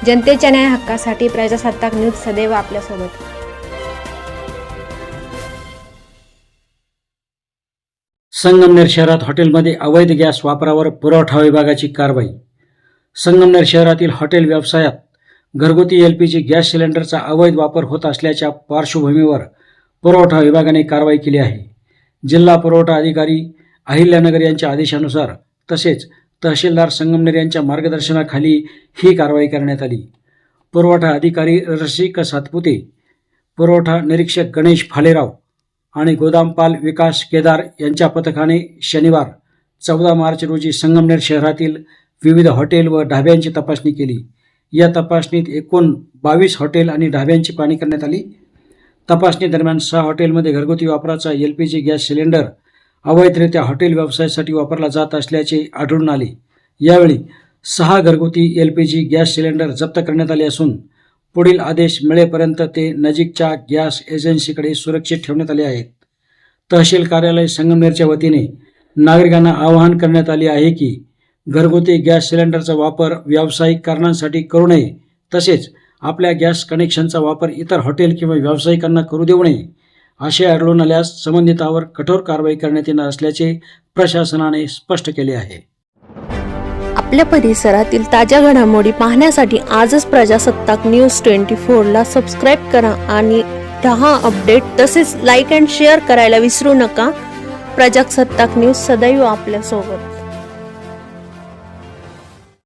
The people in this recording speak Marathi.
जनतेच्या न्याय हक्कासाठी प्रजासत्ताक न्यूज सदैव आपल्यासोबत। संगमनेर शहरात हॉटेलमध्ये अवैध गॅस वापरावर पुरवठा विभागाची कारवाई। संगमनेर शहरातील हॉटेल व्यवसायात घरगुती LPG गॅस सिलेंडरचा अवैध वापर होत असल्याच्या पार्श्वभूमीवर पुरवठा विभागाने कारवाई केली आहे। जिल्हा पुरवठा अधिकारी अहिल्यानगर यांच्या आदेशानुसार तसेच तहसीलदार संगमनेर यांच्या मार्गदर्शनाखाली ही कारवाई करण्यात आली। पुरवठा अधिकारी रसिक सातपुते, पुरवठा निरीक्षक गणेश फालेराव आणि गोदामपाल विकास केदार यांच्या पथकाने शनिवार 14 मार्च रोजी संगमनेर शहरातील विविध हॉटेल व ढाब्यांची तपासणी केली। या तपासणीत एकूण 22 हॉटेल आणि ढाब्यांची पाहणी करण्यात आली। तपासणी दरम्यान 6 हॉटेलमध्ये घरगुती वापराचा LPG गॅस सिलेंडर अवैधरित्या हॉटेल व्यवसायासाठी वापरला जात असल्याचे आढळून आले। यावेळी 6 घरगुती LPG गॅस सिलेंडर जप्त करण्यात आले असून पुढील आदेश मिळेपर्यंत ते नजीकच्या गॅस एजन्सीकडे सुरक्षित ठेवण्यात आले आहेत। तहसील कार्यालय संगमनेरच्या वतीने नागरिकांना आवाहन करण्यात आले आहे की घरगुती गॅस सिलेंडरचा वापर व्यावसायिक कारणांसाठी करू नये, तसेच आपल्या गॅस कनेक्शनचा वापर इतर हॉटेल किंवा व्यावसायिकांना करू देऊ नये। असे आढळून आल्यास संबंधितांवर कठोर कारवाई करण्यात येणार असल्याचे प्रशासनाने स्पष्ट केले आहे। आपल्या परिसरातील ताज्या घडामोडी पाहण्यासाठी आजच प्रजासत्ताक न्यूज 24 ला सबस्क्राईब करा आणि रहा अपडेट। तसेच लाईक अँड शेअर करायला विसरू नका। प्रजासत्ताक न्यूज सदैव आपल्यासोबत।